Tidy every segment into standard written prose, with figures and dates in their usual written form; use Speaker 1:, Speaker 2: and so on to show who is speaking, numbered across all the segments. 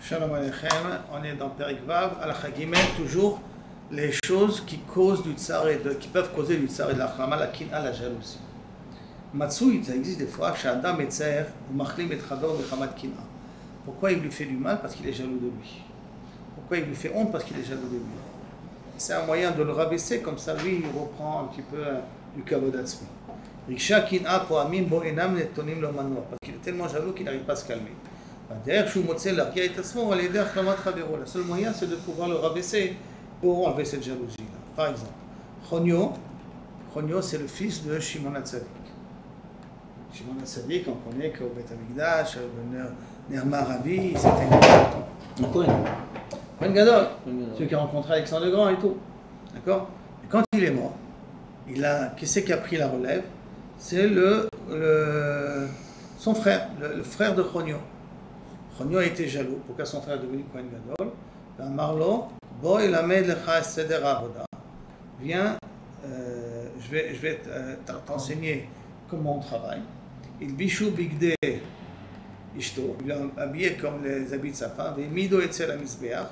Speaker 1: Shalom Aleichem, on est dans Perek Vav, Halakha Gimel, toujours les choses qui causent du tsar et qui peuvent causer du tsar et de la chlama, la kin'a, la jalousie. Matsouï, ça existe des fois, chez Adam et Tzer, ou Machlim et Chador, le Chamad kin'a. Pourquoi il lui fait du mal? Parce qu'il est jaloux de lui. Pourquoi il lui fait honte? Parce qu'il est jaloux de lui. C'est un moyen de le rabaisser, comme ça lui il reprend un petit peu du kavod atzmi. Risha kin'a po'amim bo enam netonim lo manoah, parce qu'il est tellement jaloux qu'il n'arrive pas à se calmer. La seule moyen, c'est de pouvoir le rabaisser pour enlever cette jalousie-là. Par exemple, Chonio, c'est le fils de Shimon HaTzadik. Shimon HaTzadik, on connaît qu'au Beth Amikdash, le Nerma Rabbi, c'était un Kohen Gadol, celui qui a rencontré Alexandre le Grand et tout. D'accord? Et quand il est mort, qui c'est qui a pris la relève? C'est son frère, le frère de Chonio. Chonio a été jaloux, pourquoi son frère est devenu Kohen Gadol. Marlo, bo il amène le chas seder avoda. Viens, je vais t'enseigner comment on travaille. Il bichou bigde ishto, il a habillé comme les habits de sa femme. Il mido etzel amizbeach.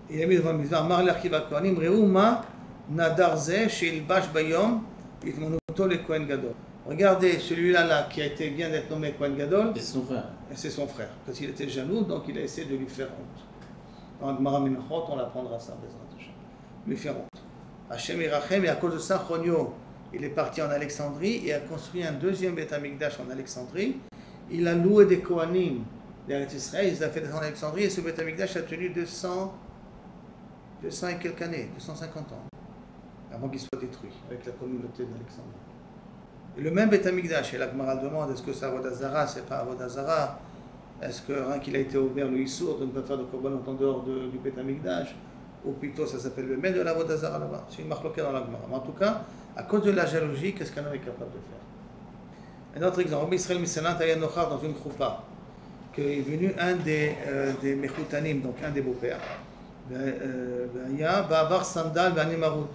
Speaker 1: Il a mis devant le mizbeach. Mar l'archiva kohanim reu ma nadarze shel bash bayom itmonuto le Kohen Gadol. Regardez, celui-là qui vient d'être nommé Kohen Gadol,
Speaker 2: c'est son frère.
Speaker 1: C'est son frère. Parce qu'il était jaloux, donc il a essayé de lui faire honte. Dans Gemara Menachot, on l'apprendra ça, lui faire honte. Hachem Irachem, et à cause de ça, Chonio, il est parti en Alexandrie et a construit un deuxième Beth Amikdash en Alexandrie. Il a loué des Kohanim d'Eretz Israël, il les a fait descendre en Alexandrie, et ce Beth Amikdash a tenu 200 et quelques années, 250 ans, avant qu'il soit détruit avec la communauté d'Alexandrie. Et le même Beth Amikdash, et la Gemara demande, est-ce que c'est Avodah Zara, c'est pas Avodah Zara? Est-ce que rien qu'il a été ouvert le Issour de ne pas faire de korbanot en dehors du Beth Amikdash? Ou plutôt ça s'appelle le maître de la Avodah Zara là-bas? C'est une marloquette dans la Gemara. Mais en tout cas, à cause de la jalousie, qu'est-ce qu'un homme est capable de faire? Un autre exemple, Rabbi Israël Missenat Aya Nochar dans une choupa, qu'il est venu un des Mechoutanim, donc un des beaux-pères, Ba'avar Sandal Ba'animarut.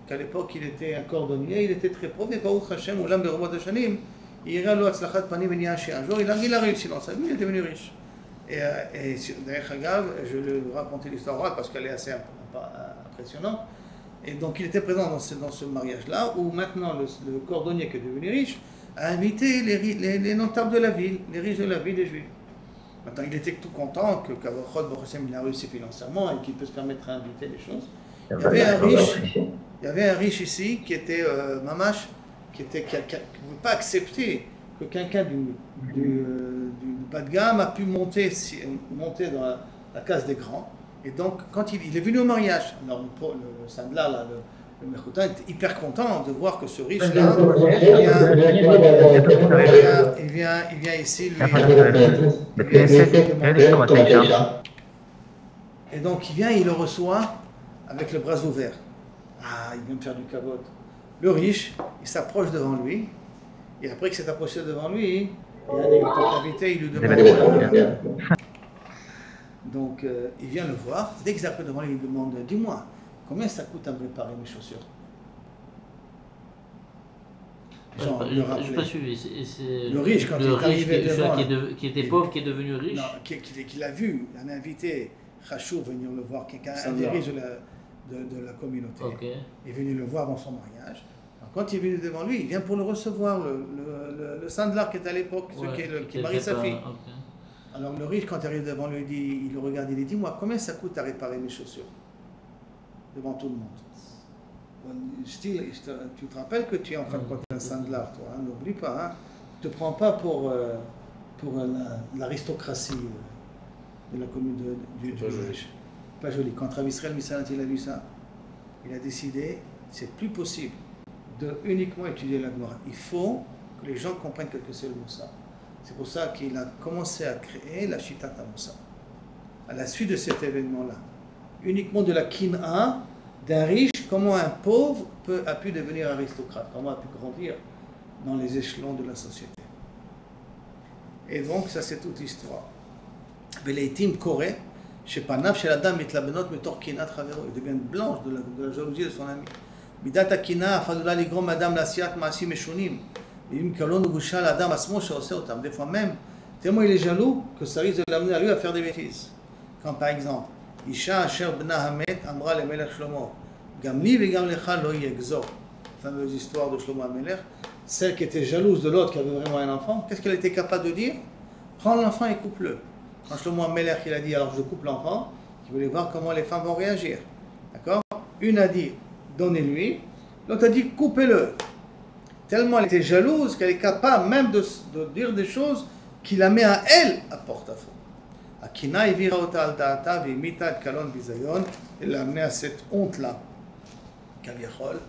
Speaker 1: Qu'à l'époque il était un cordonnier, il était très pauvre, et Baruch Hashem, Olam Berobot Hashanim, il irait à l'Oatzlachat Panim et Niaché. Un jour, il a réussi dans sa vie, il est devenu riche. Et d'ailleurs, je vais raconter l'histoire parce qu'elle est assez impressionnante. Et donc, il était présent dans ce mariage-là, où maintenant le cordonnier qui est devenu riche a invité les notables de la ville, les riches de la ville, les juifs. Maintenant, il était tout content que Kavachot Baruch Hashem il a réussi financièrement et qu'il peut se permettre d'inviter les choses. Il y avait un riche ici qui était Mamash, qui ne pouvait pas accepter que quelqu'un du bas de gamme a pu monter dans la case des grands. Et donc, quand il est venu au mariage, alors le Sandla, là, le Mechouta, était hyper content de voir que ce riche-là, il vient ici, et donc il vient, il le reçoit avec le bras ouvert. Ah, il vient me faire du kavod. Le riche, il s'approche devant lui, et après qu'il s'est approché devant lui, il lui demande. Donc, il vient le voir. Dès qu'il s'approche devant lui, il lui demande, dis-moi, combien ça coûte à me réparer mes chaussures?
Speaker 2: Genre, je n'ai pas suivi.
Speaker 1: Le riche, quand il est arrivé devant...
Speaker 2: Qui était pauvre, qui est devenu riche.
Speaker 1: Non, qu'il a vu, il a invité Khashou venir le voir, un des riches de la communauté.
Speaker 2: Okay.
Speaker 1: Il est venu le voir dans son mariage. Alors, quand il est venu devant lui, il vient pour le recevoir, le Sandlar qui est à l'époque, qui marie sa fille. Okay. Alors le riche, quand il arrive devant lui, il le regarde, il dit, dis-moi, combien ça coûte à réparer mes chaussures? Devant tout le monde. Tu te rappelles que tu es en fin de compte un Sandlar, toi, hein? N'oublie pas, hein? Tu ne te prends pas pour l'aristocratie de la commune du riche. Pas joli. Quand Rabbi Israël Missenat il a vu ça, il a décidé, c'est plus possible de uniquement étudier la Gemara. Il faut que les gens comprennent ce que c'est le Moussa. C'est pour ça qu'il a commencé à créer la Shitat HaMoussa. À la suite de cet événement-là, uniquement de la Kin'a d'un riche, comment un pauvre a pu devenir aristocrate, comment a pu grandir dans les échelons de la société. Et donc, ça c'est toute l'histoire. Beleitim Koré, chez Panav, chez la dame, il devient blanche de la jalousie de son ami. Midat Akina, Afadula Ligrom, Madame Lassiat, Maasi Meshunim. Des fois même, tellement il est jaloux que ça risque de l'amener à lui à faire des bêtises. Quand par exemple, Isha Asher Bna Hamet Amra le Melech Shlomo, Gamli Vegam Lecha Lo Yegzor, fameuse histoire de Shlomo HaMelech, celle qui était jalouse de l'autre qui avait vraiment un enfant, qu'est-ce qu'elle était capable de dire? Prends l'enfant et coupe-le. Quand Shlomo HaMelech il a dit alors je coupe l'enfant, il voulait voir comment les femmes vont réagir. D'accord? Une a dit donnez-lui, l'autre a dit coupez-le. Tellement elle était jalouse qu'elle est capable même de dire des choses qui la met à elle à porte-à-faux. Akina ivira ota al da'ata ve'imita et kalon bizayon, elle l'a amené à cette honte-là, kaviachol,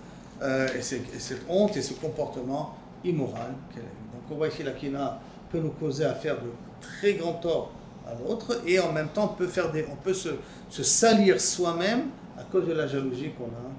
Speaker 1: et cette honte et ce comportement immoral qu'elle a eu. Donc on voit ici l'Akina peut nous causer à faire de très grands torts à l'autre et en même temps on peut se salir soi-même à cause de la jalousie qu'on a